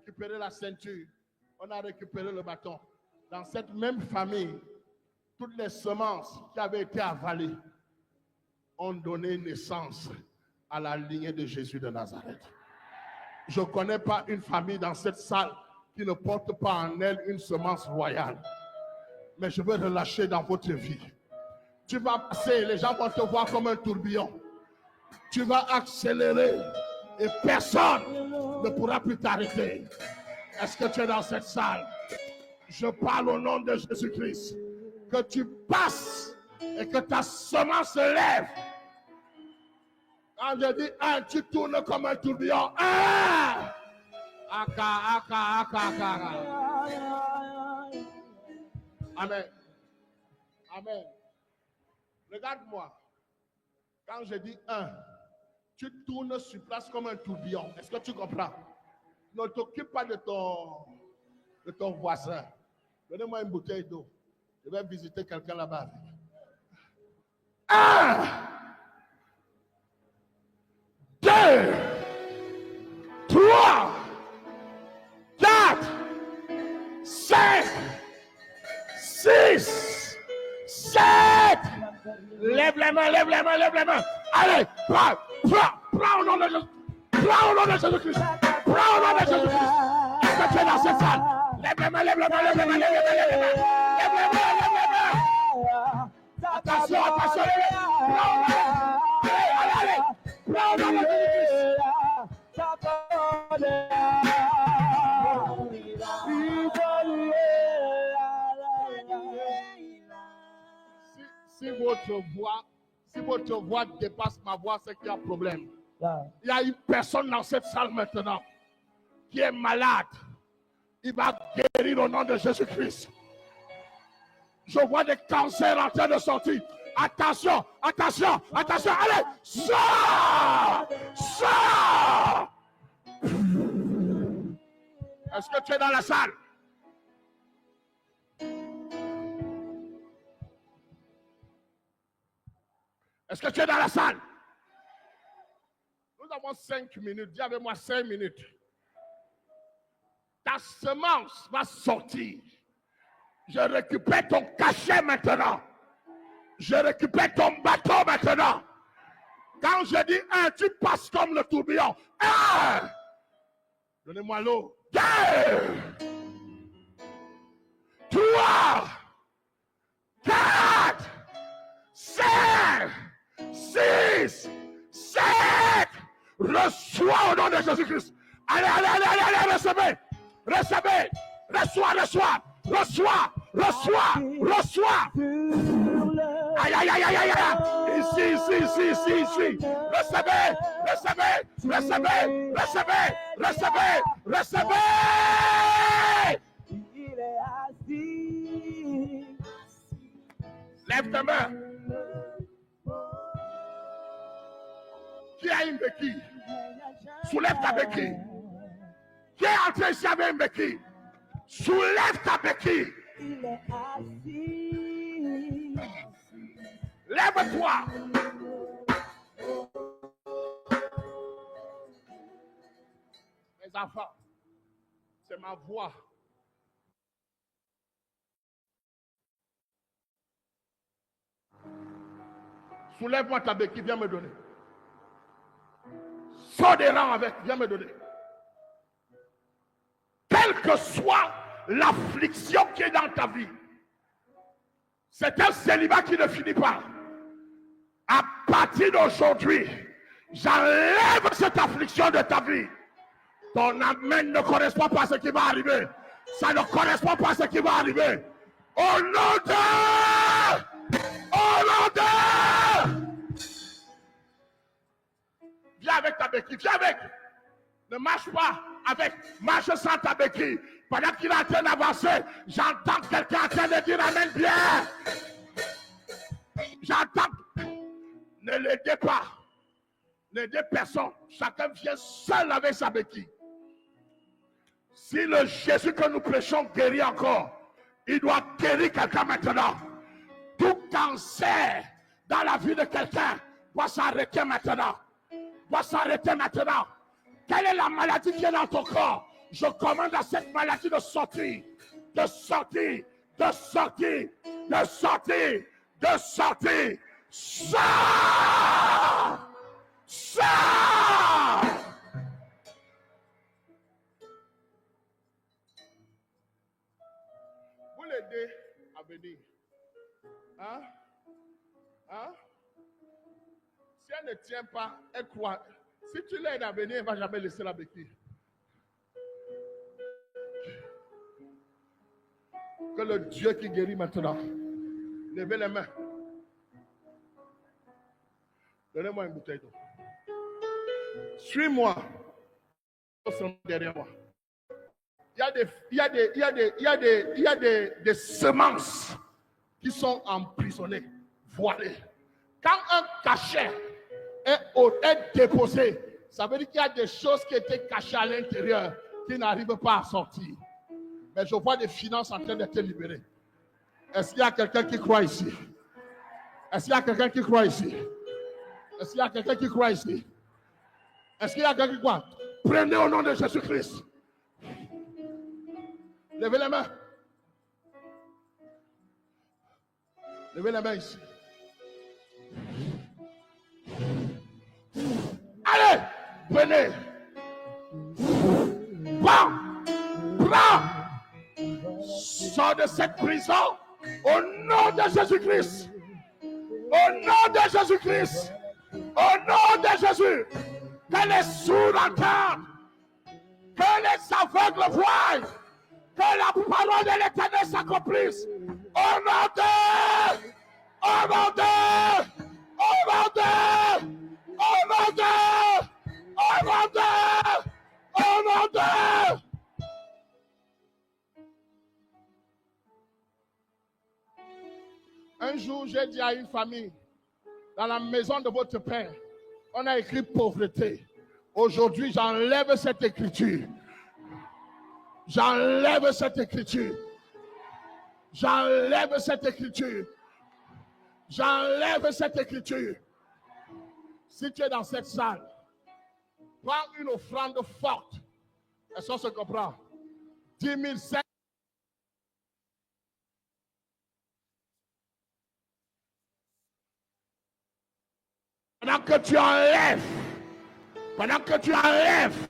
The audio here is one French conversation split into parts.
récupéré la ceinture, on a récupéré le bâton. Dans cette même famille, toutes les semences qui avaient été avalées ont donné naissance à la lignée de Jésus de Nazareth. Je ne connais pas une famille dans cette salle qui ne porte pas en elle une semence royale. Mais je veux relâcher dans votre vie. Tu vas passer, les gens vont te voir comme un tourbillon. Tu vas accélérer et personne ne pourra plus t'arrêter. Est-ce que tu es dans cette salle? Je parle au nom de Jésus-Christ. Que tu passes et que ta semence se lève. Quand je dis un, tu tournes comme un tourbillon. Un! Amen. Amen. Regarde-moi. Quand je dis un, tu tournes sur place comme un tourbillon. Est-ce que tu comprends? Ne t'occupe pas de ton voisin. Donnez-moi une bouteille d'eau. Je vais visiter quelqu'un là-bas. Un, deux, trois, quatre, cinq, six, sept. Lève les mains, lève les mains, lève les mains. Allez, prends au nom de Jésus. Prends au nom de Jésus-Christ. Prends au nom de Jésus-Christ. Est-ce que tu es dans cette salle? Lève les mains, lève les mains, lève les mains, lève les mains, lève les mains. Lève les mains, lève les mains. Attention, attention, lève les mains. Prends au nom de Jésus-Christ. Allez, allez. Prends au nom de Jésus-Christ. Si votre voix dépasse ma voix, c'est qu'il y a un problème. Il y a une personne dans cette salle maintenant qui est malade. Il va guérir au nom de Jésus-Christ. Je vois des cancers en train de sortir. Attention, attention, attention. Allez, sors! Sors! Est-ce que tu es dans la salle? Est-ce que tu es dans la salle? Nous avons 5 minutes. Dis avec moi 5 minutes. Ta semence va sortir. Je récupère ton cachet maintenant. Je récupère ton bateau maintenant. Quand je dis un, tu passes comme le tourbillon. Un. Donnez-moi l'eau. 2. 3. 4. 5. 6, 7, reçois au nom de Jésus-Christ. Allez, allez, allez, allez, allez, recevez, recevez, reçois, reçois, reçois, reçois, reçois. Aïe, aïe, aïe, aïe, aïe, aïe. Ici, ici, ici, ici, ici. Recevez, recevez, recevez, recevez, recevez, recevez. Lève ta main. Qui a une béquille? Soulève ta béquille. Qui est entré ici avec une béquille? Soulève ta béquille. Lève-toi. Mes enfants, c'est ma voix. Soulève-moi ta béquille, viens me donner. Sors des rangs avec, viens me donner. Quelle que soit l'affliction qui est dans ta vie, c'est un célibat qui ne finit pas. À partir d'aujourd'hui, j'enlève cette affliction de ta vie. Ton amen ne correspond pas à ce qui va arriver. Ça ne correspond pas à ce qui va arriver. Au nom de... Au nom de... Viens avec ta béquille, viens avec. Ne marche pas avec, marche sans ta béquille. Pendant qu'il est en train d'avancer, j'entends quelqu'un en train de dire amen bien. J'entends. Ne l'aidez pas. N'aidez personne. Chacun vient seul avec sa béquille. Si le Jésus que nous prêchons guérit encore, il doit guérir quelqu'un maintenant. Tout cancer dans la vie de quelqu'un doit s'arrêter maintenant. Doit s'arrêter maintenant. Quelle est la maladie qui est dans ton corps? Je commande à cette maladie de sortir, de sortir, de sortir, de sortir, de sortir. Sors! Sors! Vous l'aidez à venir. Hein? Hein? Si elle ne tient pas, elle croit. Si tu l'aides à venir, elle ne va jamais laisser la béquille. Que le Dieu qui guérit maintenant, levez les mains. Donnez-moi une bouteille d'eau. Suis-moi. Derrière moi. Il y a des semences qui sont emprisonnées, voilées. Quand un cachet est déposé, ça veut dire qu'il y a des choses qui étaient cachées à l'intérieur qui n'arrivent pas à sortir. Mais je vois des finances en train d'être libérées. Est-ce qu'il y a quelqu'un qui croit ici? Est-ce qu'il y a quelqu'un qui croit ici? Est-ce qu'il y a quelqu'un qui croit ici? Est-ce qu'il y a quelqu'un qui croit? Prenez au nom de Jésus-Christ. Levez les mains. Levez les mains ici. Allez, prenez. Prends. Sors de cette prison au nom de Jésus-Christ. Au nom de Jésus-Christ. Au nom de Jésus. Que les sourds entendent. Que les aveugles voient. Que la parole de l'Éternel s'accomplisse. Au nom de. Au nom de. Au nom de. Au nom de. Au nom de. Au nom de. Un jour, j'ai dit à une famille, dans la maison de votre père, on a écrit pauvreté. Aujourd'hui, j'enlève cette écriture. J'enlève cette écriture. J'enlève cette écriture. J'enlève cette écriture. Si tu es dans cette salle, prends une offrande forte. Est-ce qu'on se comprend? 10 000, 5 Pendant que tu enlèves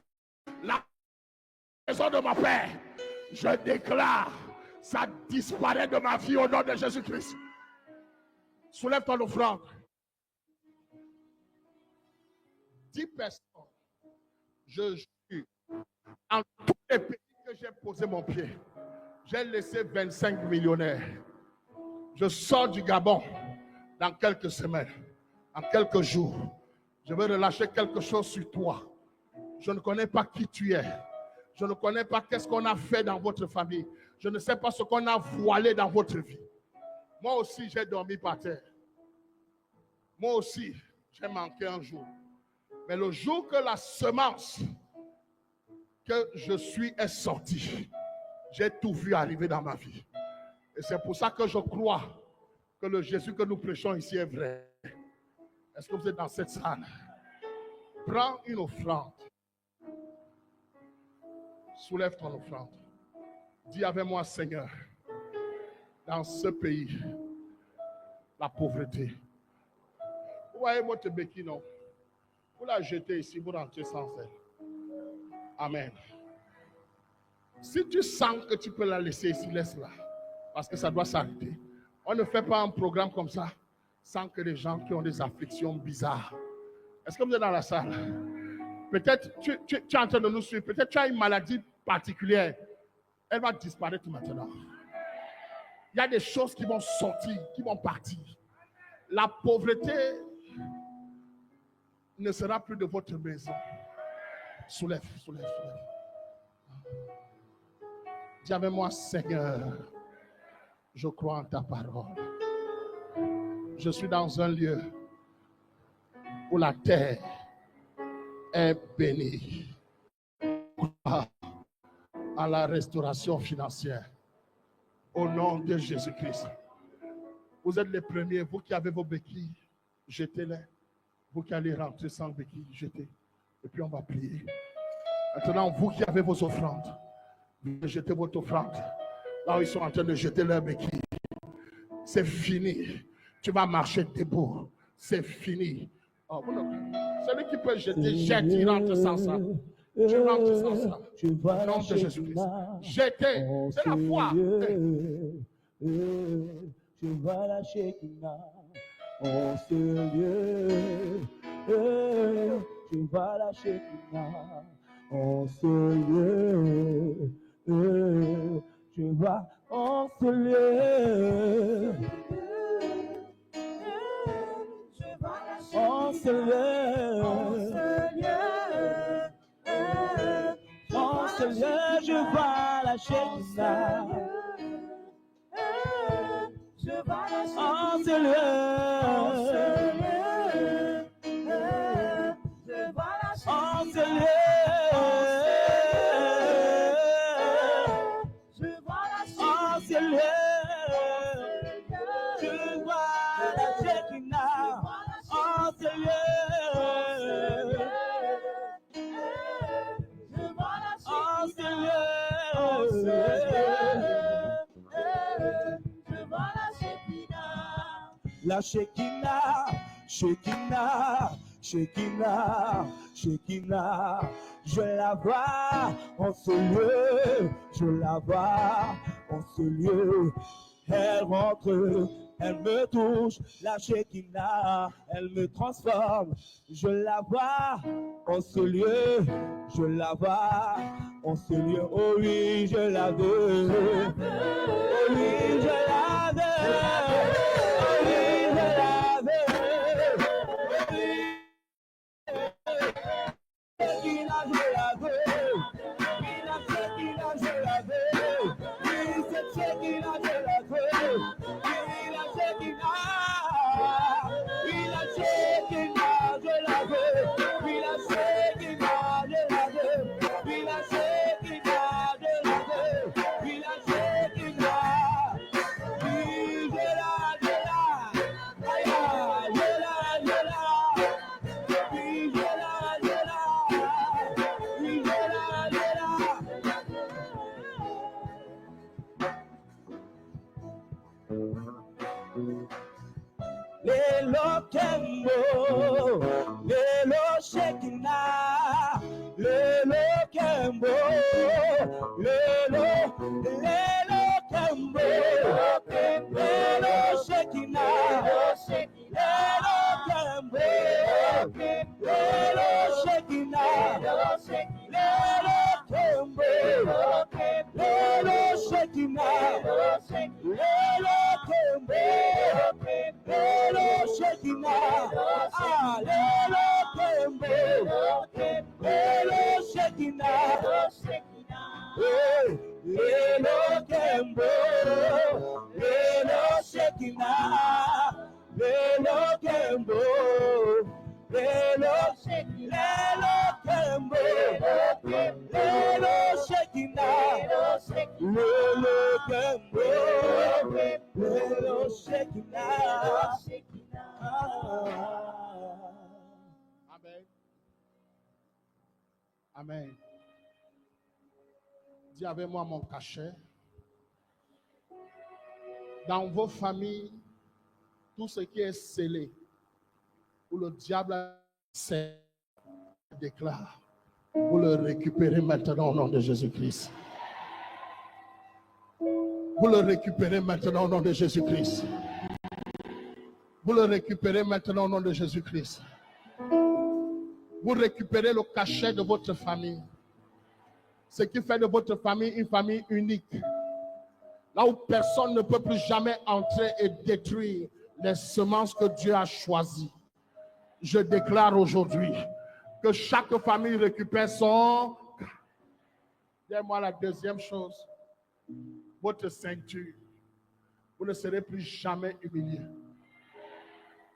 la maison de mon père, je déclare, ça disparaît de ma vie au nom de Jésus-Christ. Soulève ton offrande. 10 personnes, je jure, dans tous les pays que j'ai posé mon pied, j'ai laissé 25 millionnaires. Je sors du Gabon dans quelques semaines. En quelques jours, je vais relâcher quelque chose sur toi. Je ne connais pas qui tu es. Je ne connais pas qu'est-ce qu'on a fait dans votre famille. Je ne sais pas ce qu'on a voilé dans votre vie. Moi aussi, j'ai dormi par terre. Moi aussi, j'ai manqué un jour. Mais le jour que la semence que je suis est sortie, j'ai tout vu arriver dans ma vie. Et c'est pour ça que je crois que le Jésus que nous prêchons ici est vrai. Est-ce que vous êtes dans cette salle? Prends une offrande. Soulève ton offrande. Dis avec moi, Seigneur, dans ce pays, la pauvreté. Vous voyez votre béquille, non? Vous la jetez ici, vous rentrez sans elle. Amen. Si tu sens que tu peux la laisser ici, laisse-la. Parce que ça doit s'arrêter. On ne fait pas un programme comme ça sans que les gens qui ont des afflictions bizarres. Est-ce que vous êtes dans la salle? Peut-être tu es en train de nous suivre. Peut-être tu as une maladie particulière. Elle va disparaître maintenant. Il y a des choses qui vont sortir, qui vont partir. La pauvreté ne sera plus de votre maison. Soulève. Dis avec moi, Seigneur, je crois en ta parole. Je suis dans un lieu où la terre est bénie. À la restauration financière. Au nom de Jésus-Christ. Vous êtes les premiers, vous qui avez vos béquilles, jetez-les. Vous qui allez rentrer sans béquilles, jetez. Et puis on va prier. Maintenant, vous qui avez vos offrandes, vous jetez votre offrande. Là où ils sont en train de jeter leur béquille. C'est fini. Tu vas marcher debout. C'est fini. Oh, celui qui peut jeter, jette, il rentre sans ça. Tu rentres sans ça. Au nom de Jésus-Christ. Jetez. C'est la foi. Tu vas la Shekinah en ce lieu. Tu vas la Shekinah en ce lieu. Tu vas en ce lieu. En ce lieu. En ce lieu, je vois la Shekinah. En ce lieu. En ce lieu. En ce lieu. Je vois la Shekinah. En ce lieu. En ce lieu. La Shekinah, Shekinah, Shekinah, Shekinah, je la vois en ce lieu, je la vois en ce lieu. Elle rentre, elle me touche, la Shekinah, elle me transforme. Je la vois en ce lieu, je la vois en ce lieu. Oh oui, je la veux. Oh oui, je la veux. Lelo Kembo, Lelo Shekinah, Lelo Kembo, Lelo Kembo, Lelo Shekinah, Lelo Kembo, Lelo Shekinah, Lelo Kembo, Lelo Shekinah, Lelo Kembo. Lelo Shekinah, ah, Lelo Kembo, Lelo Shekinah, Lelo Kembo, Lelo Shekinah, Lelo Kembo, Lelo Kembo, Lelo Shekinah, Lelo Kembo, Lelo Shekinah. Amen. Amen. Dis avec moi mon cachet. Dans vos familles, tout ce qui est scellé, où le diable a déclare, vous le récupérez maintenant au nom de Jésus-Christ. Vous le récupérez maintenant au nom de Jésus-Christ. Vous le récupérez maintenant au nom de Jésus-Christ. Vous récupérez le cachet de votre famille. Ce qui fait de votre famille une famille unique. Là où personne ne peut plus jamais entrer et détruire les semences que Dieu a choisies. Je déclare aujourd'hui que chaque famille récupère son... Dis-moi la deuxième chose. Votre ceinture. Vous ne serez plus jamais humilié.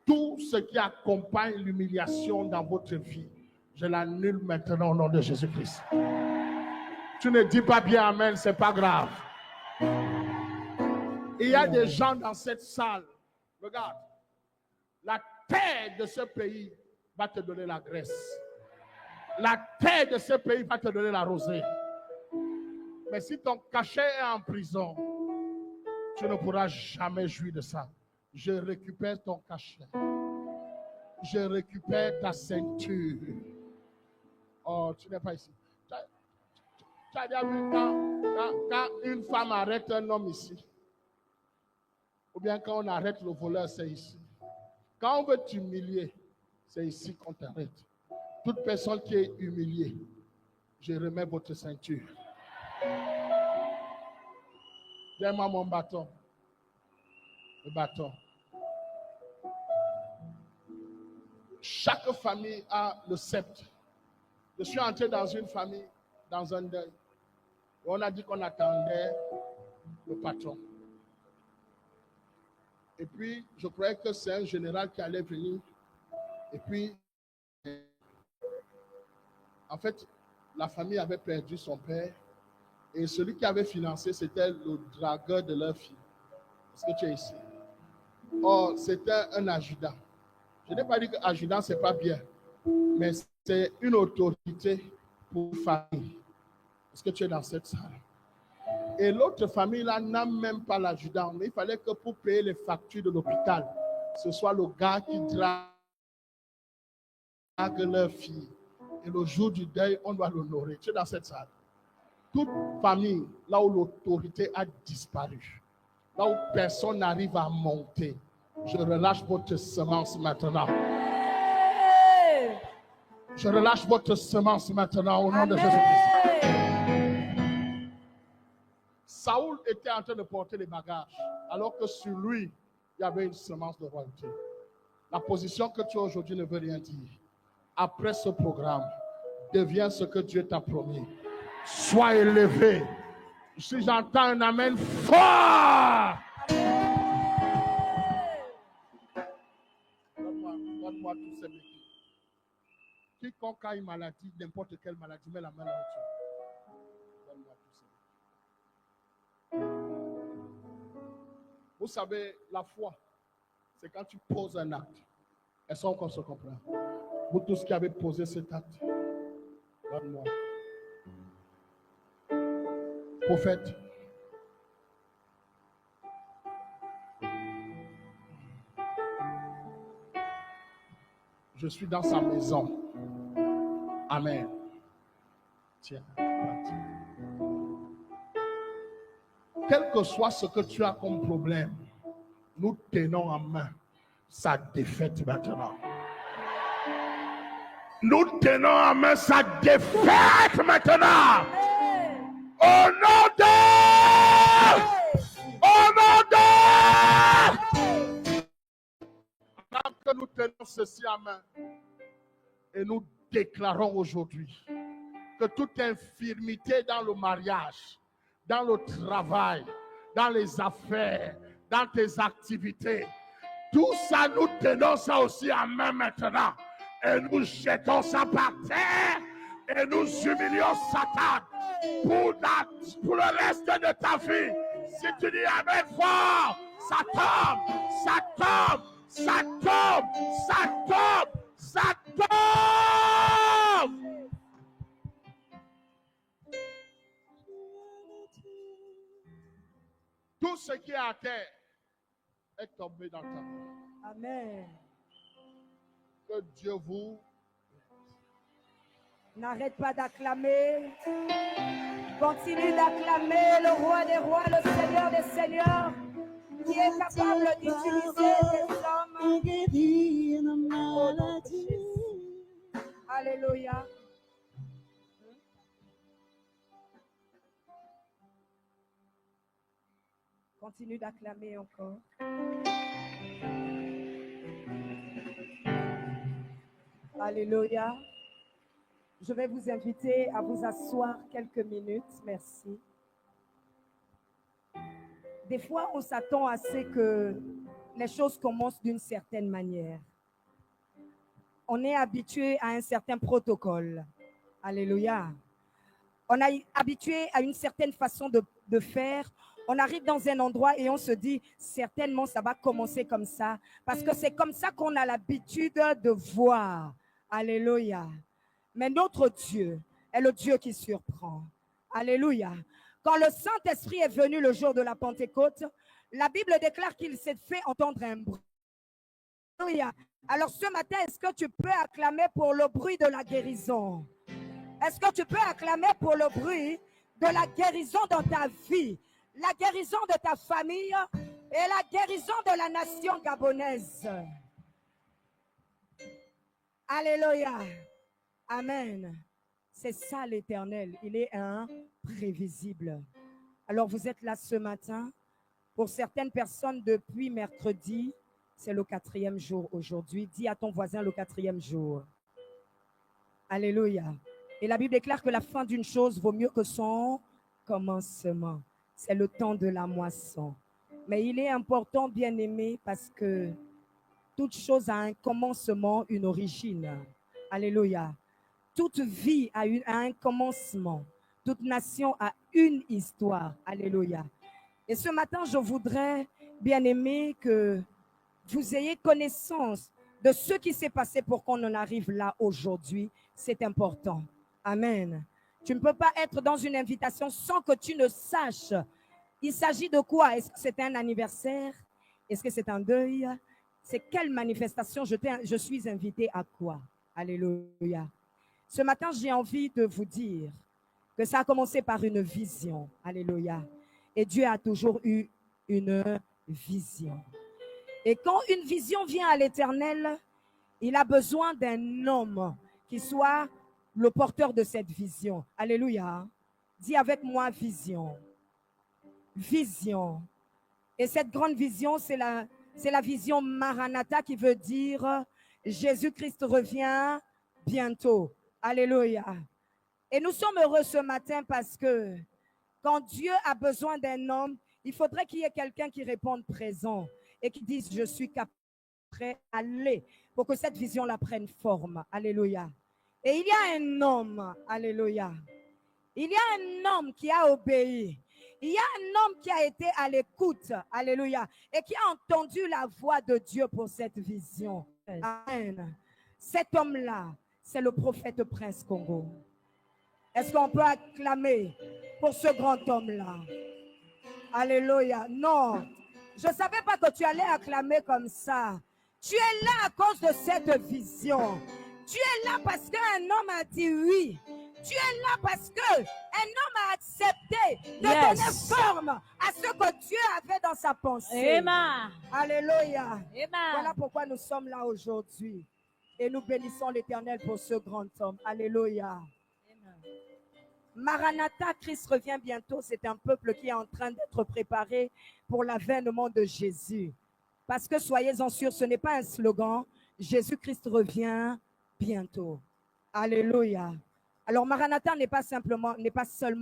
Tout ce qui accompagne l'humiliation dans votre vie, je l'annule maintenant au nom de Jésus-Christ. Tu ne dis pas bien amen, c'est pas grave. Il y a des gens dans cette salle. Regarde, la terre de ce pays va te donner la graisse. La terre de ce pays va te donner la rosée. Mais si ton cachet est en prison, tu ne pourras jamais jouir de ça. Je récupère ton cachet. Je récupère ta ceinture. Oh, tu n'es pas ici. Tu as déjà vu quand une femme arrête un homme ici? Ou bien quand on arrête le voleur, c'est ici. Quand on veut t'humilier, c'est ici qu'on t'arrête. Toute personne qui est humiliée, je remets votre ceinture. Donne-moi mon bâton. Le bâton. Chaque famille a le sceptre. Je suis entré dans une famille, dans un deuil. On a dit qu'on attendait le patron. Et puis, je croyais que c'est un général qui allait venir. Et puis, en fait, la famille avait perdu son père. Et celui qui avait financé, c'était le dragueur de leur fille. Est-ce que tu es ici? Or, c'était un adjudant. Je n'ai pas dit que adjudant, ce n'est pas bien. Mais c'est une autorité pour une famille. Est-ce que tu es dans cette salle? Et l'autre famille-là n'a même pas l'adjudant. Mais il fallait que pour payer les factures de l'hôpital, ce soit le gars qui drague leur fille. Et le jour du deuil, on doit l'honorer. Tu es dans cette salle. Toute famille, là où l'autorité a disparu, là où personne n'arrive à monter, je relâche votre semence maintenant. Je relâche votre semence maintenant au nom de Jésus-Christ. Saoul était en train de porter les bagages, alors que sur lui, il y avait une semence de royauté. La position que tu as aujourd'hui ne veut rien dire. Après ce programme, deviens ce que Dieu t'a promis. Sois élevé. Si j'entends un amen fort, donne-moi tous ces métiers. Quiconque a une maladie, n'importe quelle maladie, mets la main là-dessus. Donne-moi tous ces métiers. Vous savez, la foi, c'est quand tu poses un acte. Est-ce qu'on se comprend? Vous tous qui avez posé cet acte, donne-moi. Prophète, je suis dans sa maison. Amen. Tiens, quel que soit ce que tu as comme problème, nous tenons en main sa défaite maintenant. Nous tenons en main sa défaite maintenant. Au nom de... Au nom de... Pendant que nous tenons ceci en main, et nous déclarons aujourd'hui que toute infirmité dans le mariage, dans le travail, dans les affaires, dans tes activités, tout ça, nous tenons ça aussi en main maintenant. Et nous jetons ça par terre et nous humilions Satan pour le reste de ta vie. Si tu dis amen fort, ça tombe, ça tombe, ça tombe, ça tombe, ça tombe. Tout ce qui est à terre est tombé dans ta vie. Amen. Que Dieu vous... N'arrête pas d'acclamer. Continue d'acclamer le roi des rois, le Seigneur des seigneurs, qui est capable d'utiliser des hommes. Au nom de Jésus. Alléluia. Continue d'acclamer encore. Alléluia. Je vais vous inviter à vous asseoir quelques minutes. Merci. Des fois, on s'attend à ce que les choses commencent d'une certaine manière. On est habitué à un certain protocole. Alléluia. On est habitué à une certaine façon de faire. On arrive dans un endroit et on se dit, certainement, ça va commencer comme ça. Parce que c'est comme ça qu'on a l'habitude de voir. Alléluia. Mais notre Dieu est le Dieu qui surprend. Alléluia. Quand le Saint-Esprit est venu le jour de la Pentecôte, la Bible déclare qu'il s'est fait entendre un bruit. Alléluia. Alors ce matin, est-ce que tu peux acclamer pour le bruit de la guérison? Est-ce que tu peux acclamer pour le bruit de la guérison dans ta vie, la guérison de ta famille et la guérison de la nation gabonaise? Alléluia. Amen. C'est ça l'Éternel. Il est imprévisible. Alors vous êtes là ce matin. Pour certaines personnes, depuis mercredi, c'est le 4e jour aujourd'hui. Dis à ton voisin le 4e jour. Alléluia. Et la Bible déclare que la fin d'une chose vaut mieux que son commencement. C'est le temps de la moisson. Mais il est important, bien aimé, parce que toute chose a un commencement, une origine. Alléluia. Toute vie a un commencement. Toute nation a une histoire. Alléluia. Et ce matin, je voudrais, bien aimé, que vous ayez connaissance de ce qui s'est passé pour qu'on en arrive là aujourd'hui. C'est important. Amen. Tu ne peux pas être dans une invitation sans que tu ne saches. Il s'agit de quoi? Est-ce que c'est un anniversaire? Est-ce que c'est un deuil? C'est quelle manifestation? Je suis invité à quoi? Alléluia. Ce matin, j'ai envie de vous dire que ça a commencé par une vision. Alléluia. Et Dieu a toujours eu une vision. Et quand une vision vient à l'Éternel, il a besoin d'un homme qui soit le porteur de cette vision. Alléluia. Dis avec moi vision. Vision. Et cette grande vision, c'est la vision Maranatha qui veut dire Jésus-Christ revient bientôt. Alléluia. Et nous sommes heureux ce matin parce que quand Dieu a besoin d'un homme, il faudrait qu'il y ait quelqu'un qui réponde présent et qui dise je suis prêt à aller pour que cette vision-là prenne forme. Alléluia. Et il y a un homme, alléluia. Il y a un homme qui a obéi. Il y a un homme qui a été à l'écoute, alléluia, et qui a entendu la voix de Dieu pour cette vision. Amen. Cet homme-là, c'est le prophète Prince Congo. Est-ce qu'on peut acclamer pour ce grand homme-là? Alléluia. Non, je ne savais pas que tu allais acclamer comme ça. Tu es là à cause de cette vision. Tu es là parce qu'un homme a dit oui. Tu es là parce qu'un homme a accepté de donner forme à ce que Dieu avait dans sa pensée. Amen. Alléluia. Amen. Voilà pourquoi nous sommes là aujourd'hui. Et nous bénissons l'Éternel pour ce grand homme. Alléluia. Maranatha, Christ revient bientôt. C'est un peuple qui est en train d'être préparé pour l'avènement de Jésus. Parce que soyez-en sûrs, ce n'est pas un slogan. Jésus-Christ revient bientôt. Alléluia. Alors Maranatha n'est pas seulement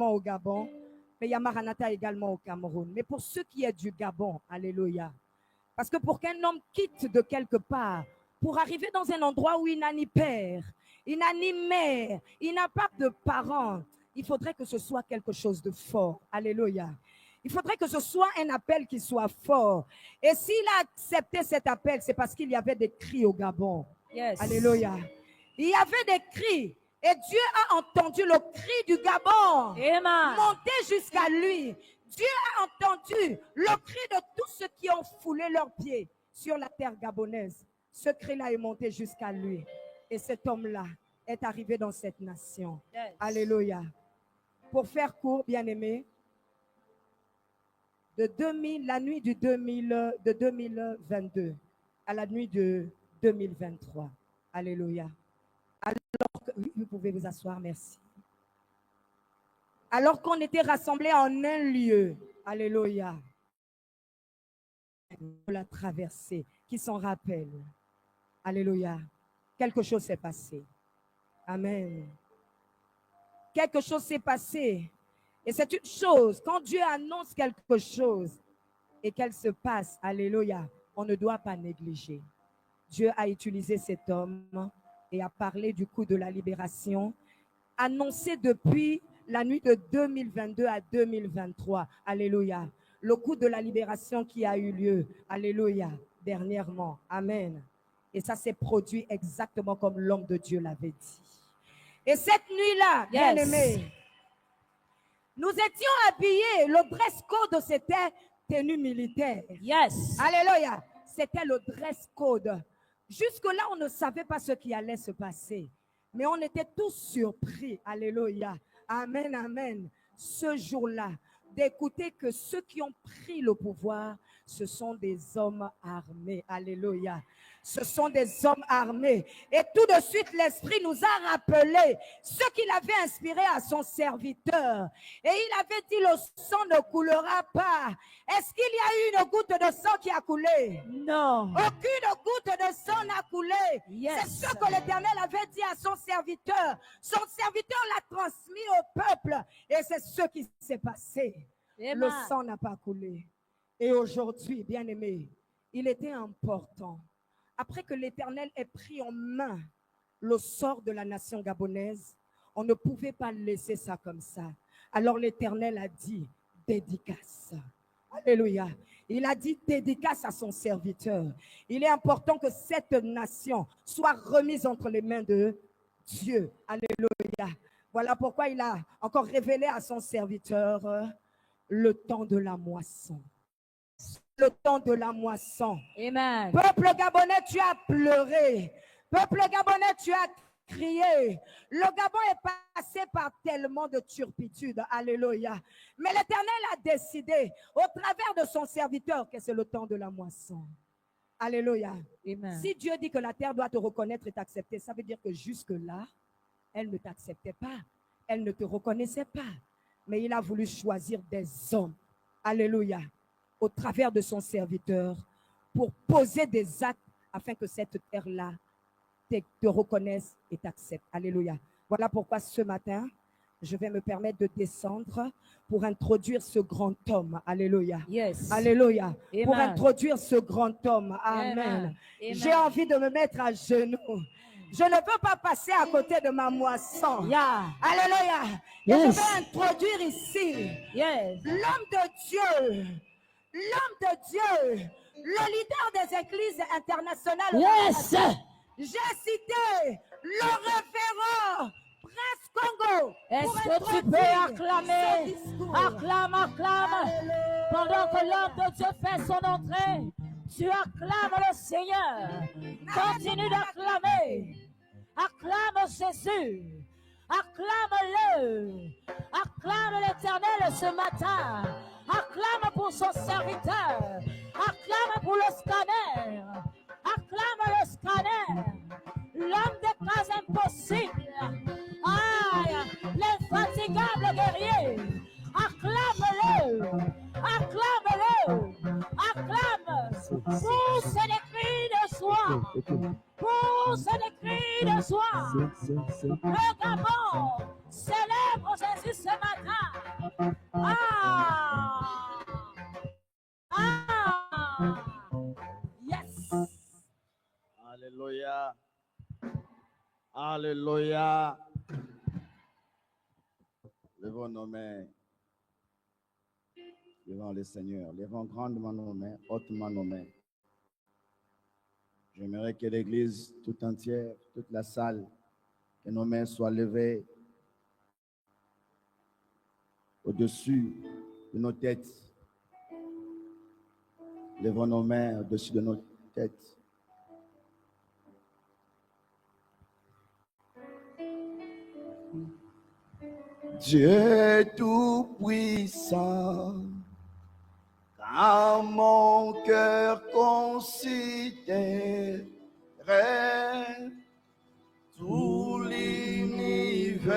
au Gabon, mais il y a Maranatha également au Cameroun. Mais pour ceux qui est du Gabon, alléluia. Parce que pour qu'un homme quitte de quelque part, pour arriver dans un endroit où il n'a ni père, il n'a ni mère, il n'a pas de parents, il faudrait que ce soit quelque chose de fort. Alléluia. Il faudrait que ce soit un appel qui soit fort. Et s'il a accepté cet appel, c'est parce qu'il y avait des cris au Gabon. Yes. Alléluia. Il y avait des cris. Et Dieu a entendu le cri du Gabon. Amen. Monter jusqu'à lui. Dieu a entendu le cri de tous ceux qui ont foulé leurs pieds sur la terre gabonaise. Ce cri-là est monté jusqu'à lui. Et cet homme-là est arrivé dans cette nation. Yes. Alléluia. Pour faire court, bien-aimé, la nuit de 2022 à la nuit de 2023. Alléluia. Oui, vous pouvez vous asseoir, merci. Alors qu'on était rassemblés en un lieu, alléluia, la traversée, qui s'en rappelle, alléluia, quelque chose s'est passé. Amen. Quelque chose s'est passé. Et c'est une chose, quand Dieu annonce quelque chose et qu'elle se passe, alléluia, on ne doit pas négliger. Dieu a utilisé cet homme et a parlé du coup de la libération, annoncé depuis la nuit de 2022 à 2023. Alléluia. Le coup de la libération qui a eu lieu. Alléluia. Dernièrement. Amen. Et ça s'est produit exactement comme l'homme de Dieu l'avait dit. Et cette nuit-là, Yes. bien-aimés, nous étions habillés. Le dress code, c'était tenue militaire. Yes. Alléluia. C'était le dress code. Jusque-là, on ne savait pas ce qui allait se passer. Mais on était tous surpris. Alléluia. Amen, amen. Ce jour-là, d'écouter que ceux qui ont pris le pouvoir, ce sont des hommes armés. Alléluia. Ce sont des hommes armés. Et tout de suite, l'Esprit nous a rappelé ce qu'il avait inspiré à son serviteur. Et il avait dit, le sang ne coulera pas. Est-ce qu'il y a eu une goutte de sang qui a coulé? Non. Aucune goutte de sang n'a coulé. Yes. C'est ce que l'Éternel avait dit à son serviteur. Son serviteur l'a transmis au peuple. Et c'est ce qui s'est passé. Amen. Le sang n'a pas coulé. Et aujourd'hui, bien-aimés, il était important, après que l'Éternel ait pris en main le sort de la nation gabonaise, on ne pouvait pas laisser ça comme ça. Alors l'Éternel a dit, dédicace. Alléluia. Il a dit dédicace à son serviteur. Il est important que cette nation soit remise entre les mains de Dieu. Alléluia. Voilà pourquoi il a encore révélé à son serviteur le temps de la moisson. Le temps de la moisson. Amen. Peuple gabonais, tu as pleuré. Peuple gabonais, tu as crié. Le Gabon est passé par tellement de turpitude. Alléluia. Mais l'Éternel a décidé, au travers de son serviteur, que c'est le temps de la moisson. Alléluia. Amen. Si Dieu dit que la terre doit te reconnaître et t'accepter, ça veut dire que jusque-là, elle ne t'acceptait pas. Elle ne te reconnaissait pas. Mais il a voulu choisir des hommes. Alléluia. Au travers de son serviteur, pour poser des actes afin que cette terre-là te reconnaisse et t'accepte. Alléluia. Voilà pourquoi ce matin, je vais me permettre de descendre pour introduire ce grand homme. Alléluia. Yes. Alléluia. Amen. Pour introduire ce grand homme. Amen. Amen. J'ai envie de me mettre à genoux. Je ne peux pas passer à côté de ma moisson. Yeah. Alléluia. Et Yes. je vais introduire ici Yes. l'homme de Dieu. L'homme de Dieu. Le leader des églises internationales. Yes. J'ai cité le révérend Prince Congo. Est-ce pour que tu peux introduire acclamer? ce discours. Acclame, acclame. Pendant que l'homme de Dieu fait son entrée, tu acclames le Seigneur. Continue d'acclamer. Acclame Jésus. Acclame-le. Acclame l'Éternel ce matin. Acclame pour son serviteur. Acclame pour le scanner. Acclame le scanner. L'homme des cas impossibles. Aïe, l'infatigable guerrier. Acclame-le. Acclame-le. Acclame. Pousse des cris de joie. Pousse des cris de joie. Le Gabon célèbre Jésus ce matin. Ah! Ah! Yes! Alléluia. Alléluia. Levons nos mains devant le Seigneur. Levons grandement nos mains, hautement nos mains. J'aimerais que l'Église tout entière, toute la salle, que nos mains soient levées au-dessus de nos têtes. Levons nos mains au-dessus de nos têtes. Dieu tout-puissant, quand mon cœur considérait tout l'univers,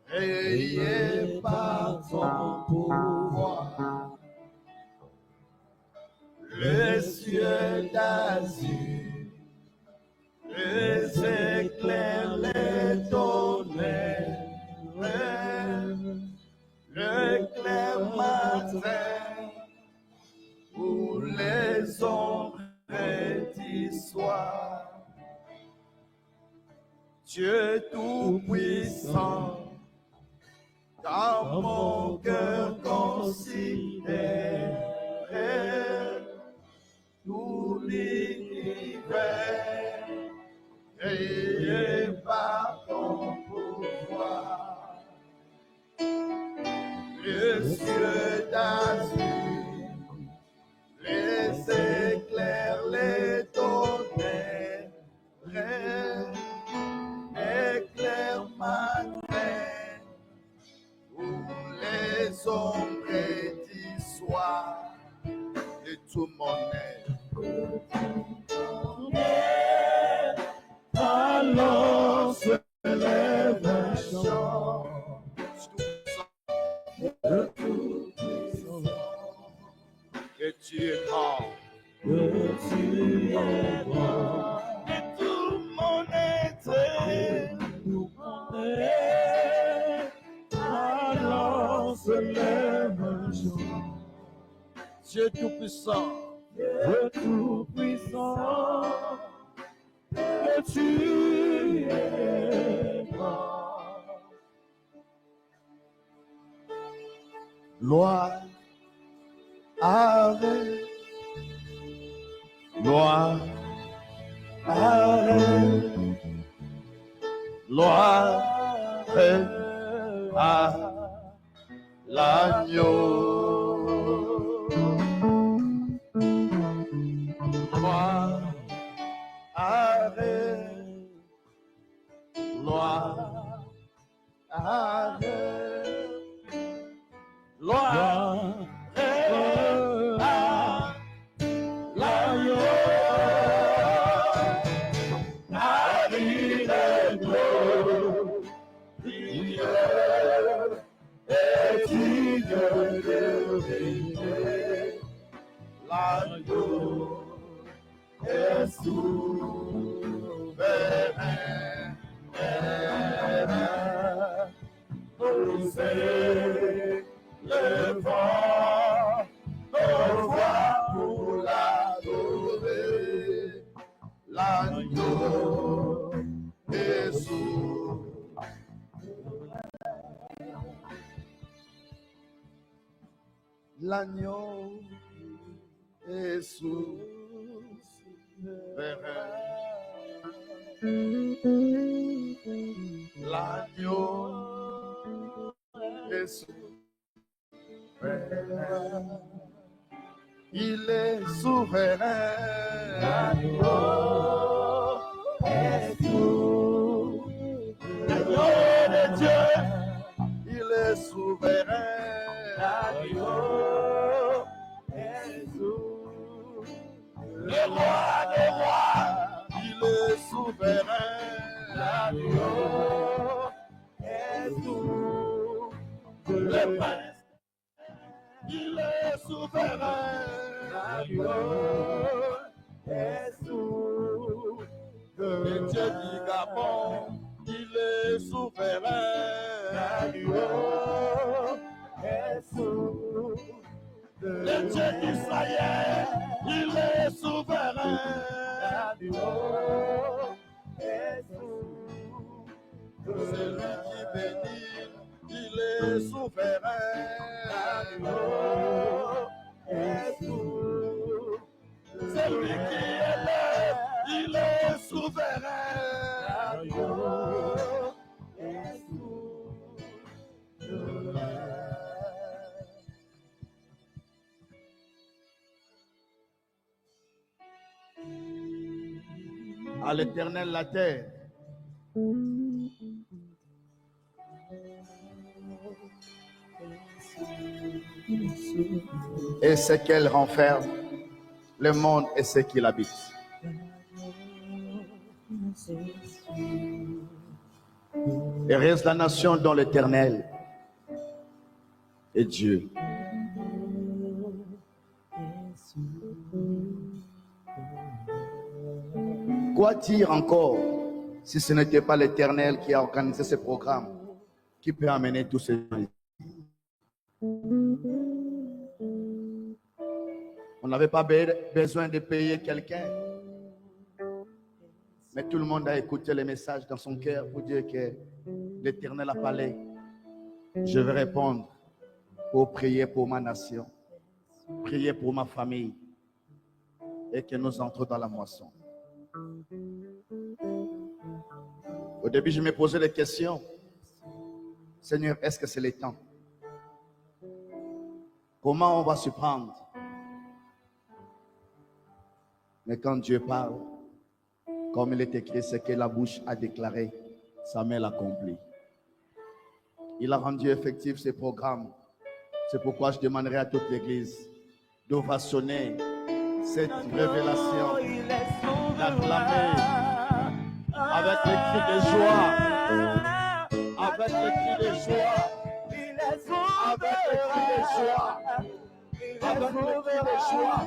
rayé par ton pouvoir, les cieux d'azur, les éclairs, les tonnerres, le clair matin, où les ombres du soir. Dieu tout-puissant, dans mon cœur considère tout l'univers, et par Dieu Tout-Puissant, Dieu Tout-Puissant, que tu es grand. gloire avec, gloire avec, gloire à l'agneau. Gloire avec, gloire avec, gloire à l'agneau. Marie est glorieux et digne de briller. L'agneau est souverain. Poussez le vent, nos voix pour l'adorer. L'agneau est souverain. L'agneau est souverain. L'agneau est souverain. Il est souverain. L'agneau est souverain. L'agneau de Dieu, il est souverain. L'agneau est souverain. Le roi des rois, il est souverain. L'agneau est souverain. Le prince, il est souverain. L'agneau est souverain. Le Dieu du Gabon, il est souverain. L'agneau est souverain. Le Dieu d'Israël, il est souverain. L'agneau est souverain. Celui qui bénit, il est souverain. L'agneau est souverain. Celui qui élève, il est souverain. L'agneau est souverain. À l'Éternel la terre. Et ce qu'elle renferme, le monde et ce qu'il habite. Heureuse la nation dont l'Éternel est Dieu. Quoi dire encore si ce n'était pas l'Éternel qui a organisé ce programme, qui peut amener tous ces gens ici? On n'avait pas besoin de payer quelqu'un, mais tout le monde a écouté le message dans son cœur pour dire que l'Éternel a parlé. Je vais répondre pour prier pour ma nation, prier pour ma famille et que nous entrons dans la moisson. Au début, je me posais des questions. Seigneur, est-ce que c'est le temps? Comment on va se prendre? Mais quand Dieu parle, comme il est écrit, ce que la bouche a déclaré, sa main l'accomplit. Il a rendu effectif ces programmes. C'est pourquoi je demanderai à toute l'Église d'ovationner cette révélation, d'acclamer avec les cris de joie, avec les cris de joie, avec les cris de joie, avec les cris de joie, avec les cris de joie.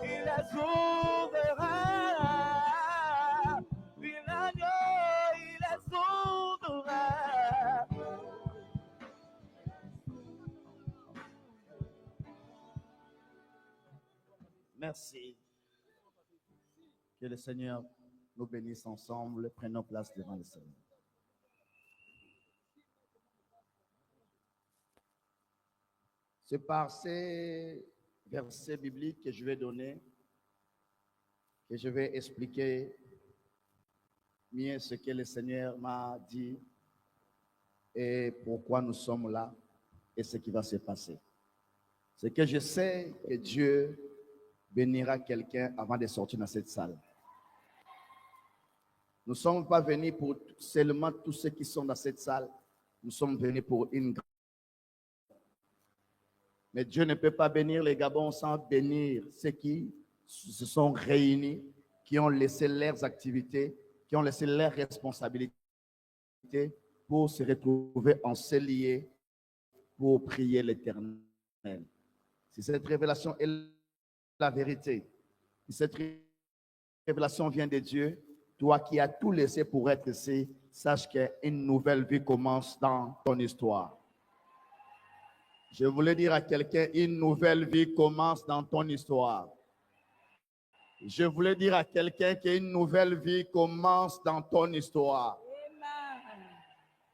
Il est souverain, il est souverain, il est souverain. Merci. Que le Seigneur nous bénisse ensemble. Prenons place devant le Seigneur. C'est par ces versets bibliques que je vais donner, que je vais expliquer mieux ce que le Seigneur m'a dit et pourquoi nous sommes là et ce qui va se passer. C'est que je sais que Dieu bénira quelqu'un avant de sortir dans cette salle. Nous ne sommes pas venus pour seulement tous ceux qui sont dans cette salle. Nous sommes venus pour une grande. Mais Dieu ne peut pas bénir les Gabons sans bénir ceux qui se sont réunis, qui ont laissé leurs activités, qui ont laissé leurs responsabilités pour se retrouver en liés pour prier l'Éternel. Si cette révélation est la vérité, si cette révélation vient de Dieu, toi qui as tout laissé pour être ici, sache qu'une nouvelle vie commence dans ton histoire. Je voulais dire à quelqu'un, une nouvelle vie commence dans ton histoire. Je voulais dire à quelqu'un qu'une nouvelle vie commence dans ton histoire. Amen.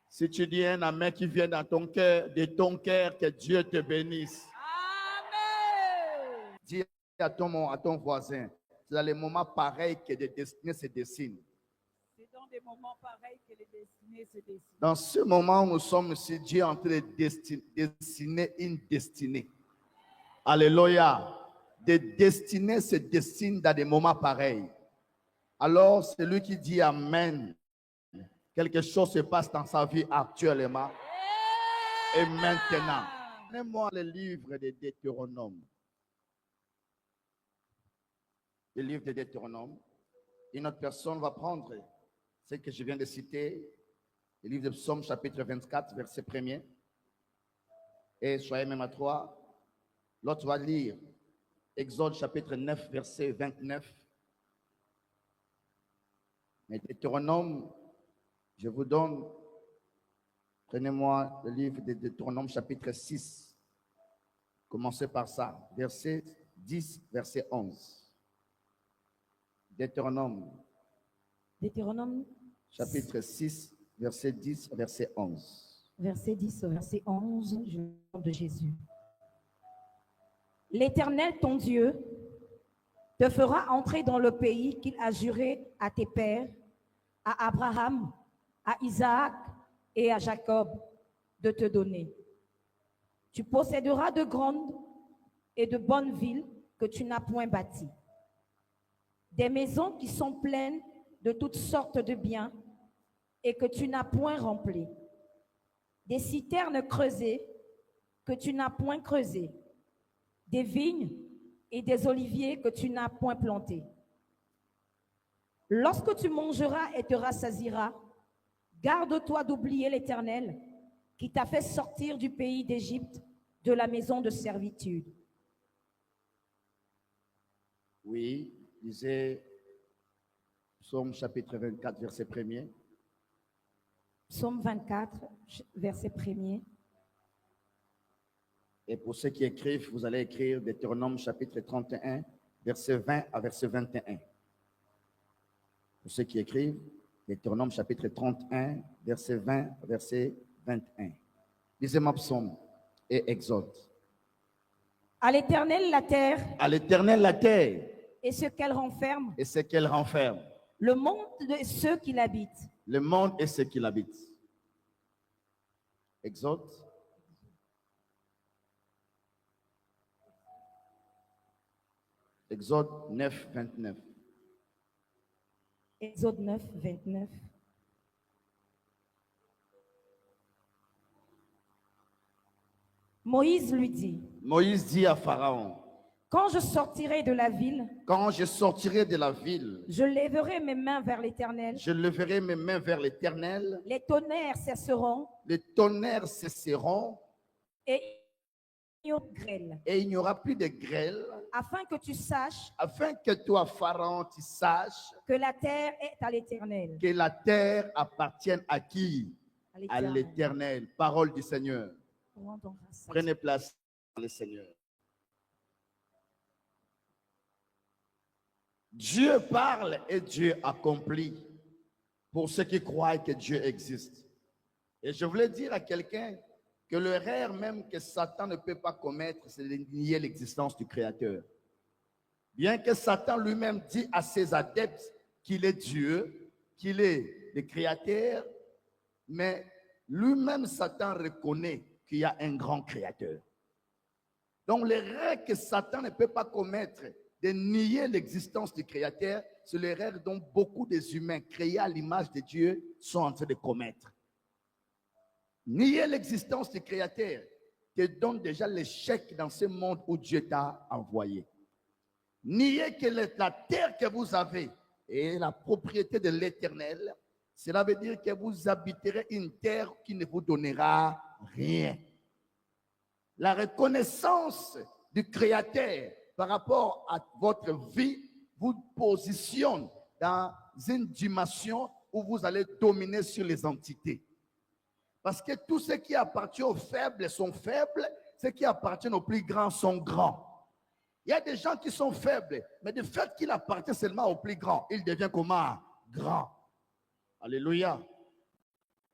Si tu dis un amen qui vient dans ton cœur, de ton cœur, que Dieu te bénisse. Amen. Dis à ton voisin, c'est dans les moments pareils que des destinées se dessinent. C'est dans des moments pareils que les destinées se dessinent. Dans ce moment où nous sommes ici, Dieu est en train de dessiner une destinée. Alléluia. Des destinées se dessinent dans des moments pareils. Alors, celui qui dit Amen, quelque chose se passe dans sa vie actuellement et maintenant. Donnez-moi le livre de Deutéronome. Le livre de Deutéronome. Une autre personne va prendre ce que je viens de citer, le livre de Psaume chapitre 24, verset 1er. Et soyez même à 3. L'autre va lire Exode chapitre 9, verset 29. Mais Deutéronome, je vous donne, prenez-moi le livre de Deutéronome chapitre 6. Commencez par ça, verset 10, verset 11. Deutéronome chapitre 6, verset 10, verset 11. Verset 10, verset 11, je parle de Jésus. L'Éternel, ton Dieu, te fera entrer dans le pays qu'il a juré à tes pères, à Abraham, à Isaac et à Jacob de te donner. Tu posséderas de grandes et de bonnes villes que tu n'as point bâties, des maisons qui sont pleines de toutes sortes de biens et que tu n'as point remplies, des citernes creusées que tu n'as point creusées, des vignes et des oliviers que tu n'as point plantés. Lorsque tu mangeras et te rassasieras, garde-toi d'oublier l'Éternel qui t'a fait sortir du pays d'Égypte, de la maison de servitude. Oui, lisez Psaume chapitre 24, verset 1er. Psaume 24, verset 1er. Et pour ceux qui écrivent, vous allez écrire Deutéronome chapitre 31, verset 20 à verset 21. Pour ceux qui écrivent, Deutéronome chapitre 31, verset 20 à verset 21. Lisez-moi Psaume et Exode. À l'Éternel la terre À l'Éternel la terre et ce qu'elle renferme, et ce qu'elle renferme, le monde et ceux qui l'habitent. le monde et ceux qui l'habitent. Exode. Exode 9, 29. Exode 9, 29. Moïse lui dit, Moïse dit à Pharaon, quand je sortirai de la ville, quand je sortirai de la ville, je lèverai mes mains vers l'Éternel. je leverai mes mains vers l'Éternel, Les tonnerres cesseront les tonnerres cesseront et il y aura grêle, et il n'y aura plus de grêle, afin que tu saches afin que toi, Pharaon, tu saches que la terre est à l'Éternel. que la terre appartient à qui? À À l'Éternel. l'Éternel. Parole du Seigneur. Rendons grâce à Prenez place, le Seigneur. Dieu parle et Dieu accomplit pour ceux qui croient que Dieu existe. Et je voulais dire à quelqu'un que l'erreur même que Satan ne peut pas commettre, c'est de nier l'existence du Créateur. Bien que Satan lui-même dit à ses adeptes qu'il est Dieu, qu'il est le Créateur, mais lui-même Satan reconnaît qu'il y a un grand Créateur. Donc l'erreur que Satan ne peut pas commettre de nier l'existence du Créateur, c'est l'erreur dont beaucoup des humains créés à l'image de Dieu sont en train de commettre. Nier l'existence du Créateur te donne déjà l'échec dans ce monde où Dieu t'a envoyé. Nier que la terre que vous avez est la propriété de l'Éternel, cela veut dire que vous habiterez une terre qui ne vous donnera rien. La reconnaissance du Créateur par rapport à votre vie vous positionne dans une dimension où vous allez dominer sur les entités. Parce que tout ce qui appartient aux faibles sont faibles, ce qui appartient aux plus grands sont grands. Il y a des gens qui sont faibles, mais du fait qu'il appartient seulement aux plus grands, il devient comment? Grand. Alléluia.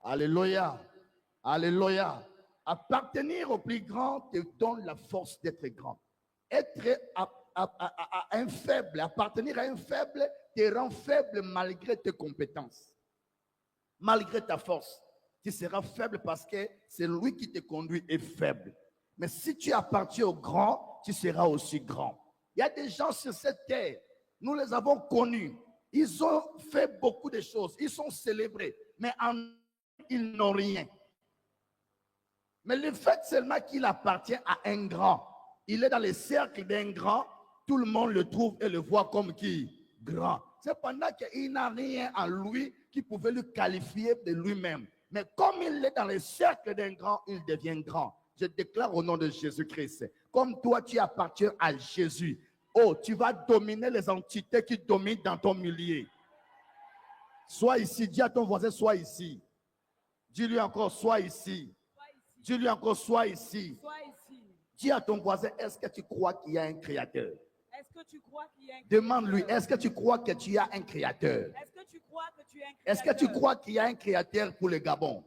Alléluia. Alléluia. Appartenir aux plus grands te donne la force d'être grand. Être à un faible, appartenir à un faible te rend faible malgré tes compétences, malgré ta force. Tu seras faible parce que c'est lui qui te conduit est faible. Mais si tu appartiens au grand, tu seras aussi grand. Il y a des gens sur cette terre, nous les avons connus. Ils ont fait beaucoup de choses, ils sont célébrés, mais ils n'ont rien. Mais le fait seulement qu'il appartient à un grand, il est dans le cercle d'un grand, tout le monde le trouve et le voit comme qui? Grand. Cependant qu'il n'a rien en lui qui pouvait le qualifier de lui-même. Mais comme il est dans le cercle d'un grand, il devient grand. Je déclare au nom de Jésus-Christ, comme toi tu appartiens à Jésus, oh, tu vas dominer les entités qui dominent dans ton milieu. Sois ici, dis à ton voisin, sois ici. Dis-lui encore, sois ici. Dis-lui encore, sois ici. Dis à ton voisin, est-ce que tu crois qu'il y a un créateur? Est-ce que tu crois qu'il y a un Demande-lui, est-ce que tu crois que tu as un créateur? Est-ce que tu crois que tu es un Est-ce que tu crois qu'il y a un créateur pour le Gabon?